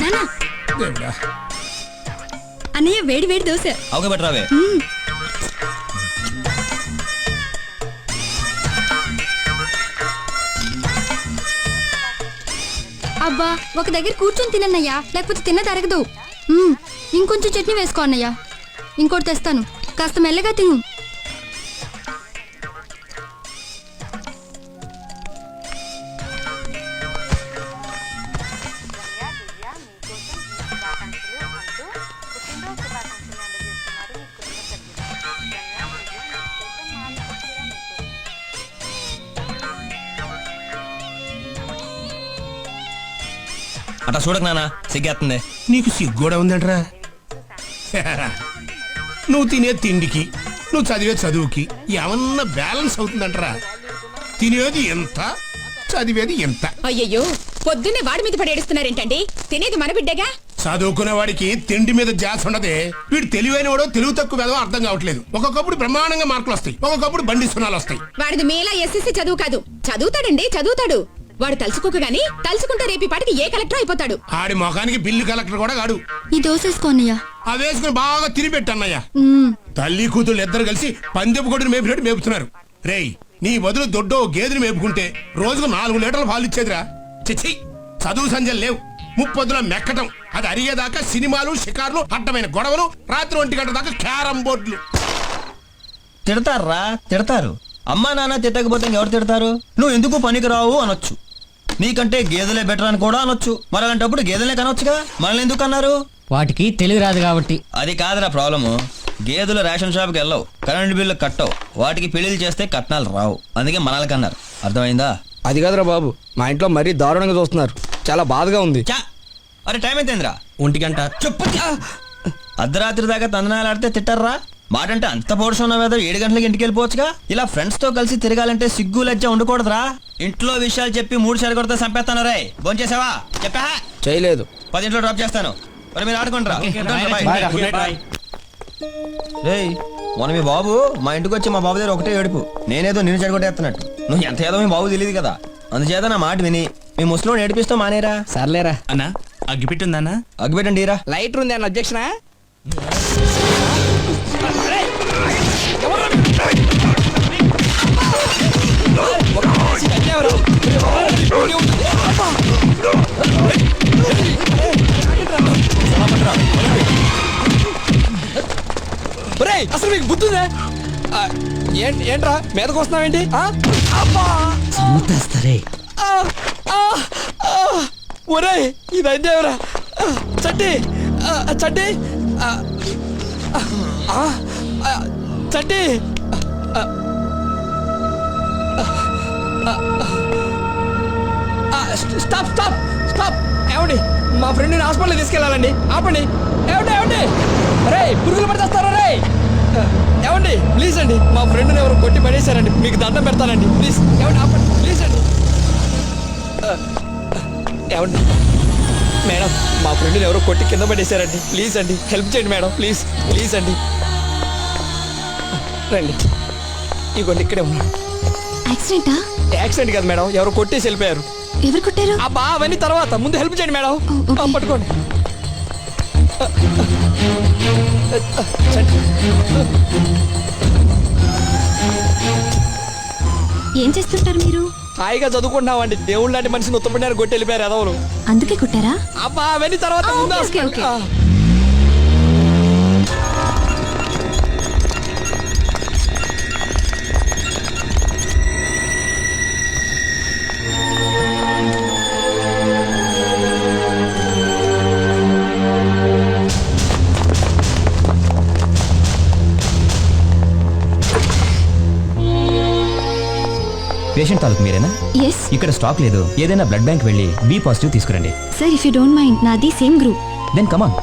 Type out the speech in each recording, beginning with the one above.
నానా అన్నయ్య వేడి వేడి దోశ. అవుగా బెటరావే. అబ్బా ఒక దగ్గర కూర్చొని తినన్నయ్యా, లేకపోతే తిన్న తరగదు. ఇంకొంచెం చట్నీ వేసుకో అన్నయ్య. ఇంకోటి తెస్తాను, కాస్త మెల్లగా తిను. అట్లా చూడకు నాన్న, సిగ్గేస్తుంది. నీకు సిగ్గు కూడా ఉందంటరా? నువ్వు తినే తిండికి నువ్వు చదివే చదువుకి ఏమన్నా బ్యాలెన్స్ అవుతుందంటరా? తినేది ఎంత, చదివేది ఎంత. అయ్యయ్యో, పొద్దున్నే వాడి మీద పడేడుస్తున్నారేంటండి? తినేది మన బిడ్డగా. చదువుకునే వాడికి తిండి మీద జాస్ ఉండదే. వీడు తెలివైన వాడో తెలుగు తక్కువ వేదో అర్థం కావట్లేదు. ఒక్కొక్కప్పుడు బ్రహ్మాండంగా మార్కులు వస్తాయి, ఒక్కొక్కప్పుడు బండి సున్నాలు వస్తాయి. వాడిది మేలా ఎస్ఎస్సీ చదువు కాదు. చదువుతాడండి, చదువుతాడు. వాడు తలుచుకోక గాని తలుచుకుంటే రేపి పాటికి ఏ కలెక్టర్ అయిపోతాడు. ఆడి ముఖానికి బిల్లు కలెక్టర్ కూడా కాడు. ఈ దోశ వేసుకో అన్నయ్య. అవి వేసుకుని బాగా తిని పెట్టన్నయ్యా. తల్లి కూతురు ఇద్దరు కలిసి పందెపు కొడుకుని మేపినట్టు మేపుతున్నారు. రేయ్, నీ బదులు దొడ్డో గేదెని మేపుకుంటే రోజుకు 4 లీటర్లు పాలు ఇచ్చేదిరా. చిచ్చి, చదువు సంజలు లేవు. ముప్పొద్దున మెక్కటం, అది అరిగేదాకా సినిమాలు, షికార్లు, అడ్డమైన గొడవలు, రాత్రి 1 గంట దాకా క్యారం బోర్డులు. తిడతారా? తిడతారు. అమ్మా నాన్న తిట్టకపోతే ఎవరు తిడతారు? నువ్వు ఎందుకు పనికి రావు అనొచ్చు. నీకంటే గేదెలే బెటర్ అని కూడా అనొచ్చు. మరి అలాంటప్పుడు గేదెలే కనొచ్చుగా. మనల్ని ఎందుకు అన్నారు? వాటికి తెలుగు రాదు కాబట్టి. అది కాదురా ప్రాబ్లము. గేదెలు రేషన్ షాప్కి వెళ్ళవు, కరెంట్ బిల్లు కట్టవు, వాటికి పెళ్లిళ్ళు చేస్తే కట్నాలు రావు. అందుకే మనల్ని కన్నారు. అర్థమైందా? అది కాదురా బాబు, మా ఇంట్లో మరీ దారుణంగా చూస్తున్నారు. చాలా బాధగా ఉంది. అరే టైం ఎంతైందిరా? 1 గంట. చెప్పు. అర్ధరాత్రి దాకా తందనాలు ఆడితే తిట్టారా? మాటంటే అంత పౌరుషం ఉన్న మీద 7 గంటలకి ఇంటికి వెళ్ళిపోవచ్చుగా. ఇలా ఫ్రెండ్స్ తో కలిసి తిరగాలంటే సిగ్గు లజ్జ ఉండకూడదురా. ఇంట్లో విషయాలు చెప్పి 3 సార్లు కొడితే చంపేస్తాను. రే భోంచేసావా? చెప్పా చేయలేదు. 10 డ్రాప్ చేస్తాను. మరి మీరు ఆడుకుంటారా? రేయ్, మొన్న మీ బాబు మా ఇంటికి వచ్చి మా బాబు దగ్గర ఒకటే ఏడుపు. నేనేదో నిన్ను చెడగొట్టేస్తున్నట్టు. నువ్వు ఎంత ఏదో మీ బాబు తెలియదు కదా. అందుచేత నా మాట విని మీ ముసలోని ఏడిపిస్తూ మానేరా. సర్లేరా అన్నా. అగ్గిపెట్టుందన్నా? అగ్గిపెట్టండి రా. లైటర్ ఉంది అన్న అబ్జెక్షనా? అసలు మీకు బుద్ధుందే? ఏంట్రా మీదకు వస్తున్నావేంటి? ఒరే ఇది అయిందేవరా. చట్టి చట్టి చట్టి. Stop stop stop. ఏమండి, మా ఫ్రెండ్ని హాస్పిటల్కి తీసుకెళ్ళాలండి. ఆపండి. ఏమండి ఏమండి, రే పురుగులు పడితేస్తారా? రే ఏమండి ప్లీజ్ అండి, మా ఫ్రెండ్ని ఎవరు కొట్టి పడేశారండి. మీకు దండం పెడతానండి ప్లీజ్. ఏమండి ఆపండి ప్లీజ్ అండి. ఏమండి మేడం, మా ఫ్రెండ్ని ఎవరో కొట్టి కింద పడేశారండి. ప్లీజ్ అండి హెల్ప్ చేయండి మేడం, ప్లీజ్ ప్లీజ్ అండి. రండి, ఇగోండి ఇక్కడే ఉన్నాడు. యాక్సిడెంటా? యాక్సిడెంట్ కాదు మేడం, ఎవరో కొట్టేసి వెళ్ళిపోయారు. ఎవరు కొట్టారు? అబ్బా అవన్నీ తర్వాత, ముందు హెల్ప్ చేయండి మేడం. పట్టుకోండి. ఏం చేస్తుంటారు మీరు? హాయిగా చదువుకుంటున్నామండి. దేవుళ్ళు లాంటి మనిషిని ఉత్తపడినారు కొట్టి వెళ్ళిపోయారు ఎదవలు. అందుకే కొట్టారా? అబ్బా అవన్నీ తర్వాత. పేషెంట్ తాలూకు మీరేనా? ఎస్. ఇక్కడ స్టాక్ లేదు. ఏదైనా బ్లడ్ బ్యాంక్ వెళ్ళి బి పాజిటివ్ తీసుకురండి. Sir if you don't mind, నాది same group. Then come on.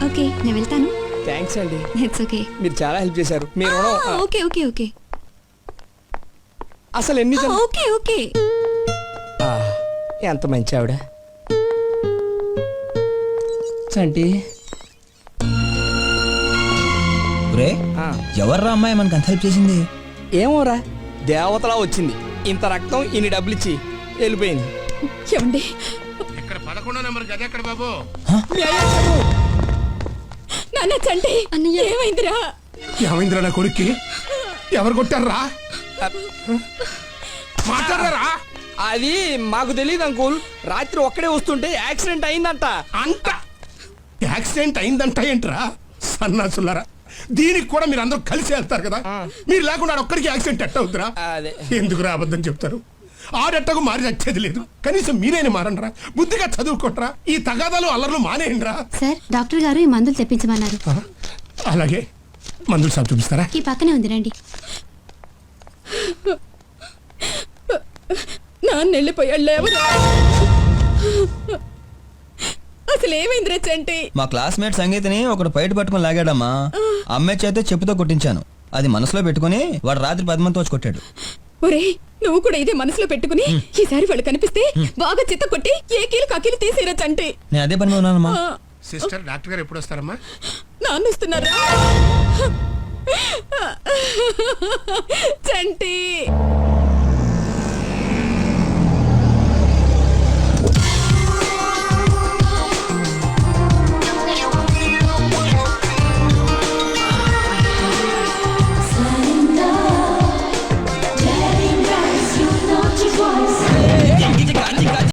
Okay, నేను వెళ్తాను. థ్యాంక్స్ అండి, ఇట్స్ ఓకే. మీరు చాలా హెల్ప్ చేశారు. మీరు ఓకే ఓకే ఓకే అసలు ఎన్ని ఓకే ఓకే. ఎంత మంచి ఆవిడ. చంటి రే ఎవర్రా అమ్మాయి మనకు అంత హెల్ప్ చేసింది? ఏమోరా, దేవతలా వచ్చింది. ఇంత రక్తం ఇన్ని డబ్బులు ఇచ్చి వెళ్ళిపోయింది. ఏమండి ఇక్కడ 11వ నెంబర్ గది ఎక్కడ బాబు? మీ అయ్య చెప్పు. నాన్న చంటి అన్నయ్య. ఏమైందిరా? ఏమైందిరా నా కొడుక్కి? ఎవరు కొట్టారా? మాట్లాడారా? అది మాకు తెలియదు అంకుల్. రాత్రి ఒక్కడే వస్తుంటే యాక్సిడెంట్ అయిందంట. అంత యాక్సిడెంట్ అయిందంట ఏంట్రా సన్నాసులారా? దీనికి కూడా మీరు అందరూ కలిసి వెళ్తారు కదా, మీరు లేకుండా ఒక్కడికి యాక్సిడెంట్ ఎట్ట అవుతురా? అదే. ఎందుకు అబద్ధం చెప్తారు? ఆడెట్టకు మారి వచ్చేది లేదు, కనీసం మీరేని మారండ్రా, బుద్ధిగా చదువుకోట్రా, ఈ తగాదాలు అల్లర్లు మానేయండిరా. సార్ డాక్టర్ గారు ఈ మందులు తెప్పించమన్నారు. అలాగే మందులు షాప్ చూపిస్తారా? ఈ పక్కనే ఉంది రండి. నాన్న వెళ్ళిపోయాడు, లేవరా? అసలు ఏమైందిరా చంటి? మా క్లాస్మేట్ సంగీతిని ఒకడు బయట పట్టుకుని లాగాడమ్మా. అమ్మాయి చేతే చెప్పుతో కొట్టించాను. అది మనసులో పెట్టుకుని వాడు రాత్రి 10 మందితో వచ్చి కొట్టాడు. ఒరే నువ్వు కూడా ఇదే మనసులో పెట్టుకుని ఈసారి వాళ్ళు కనిపిస్తే బాగా చిత్త కొట్టి ఏ కీలు కకీలు తీసేరా చంటి. నేను అదే పని మీద ఉన్నానమ్మా. సిస్టర్ డాక్టర్ గారు ఎప్పుడు వస్తారమ్మా? నాన్న వస్తున్నారా? చంటి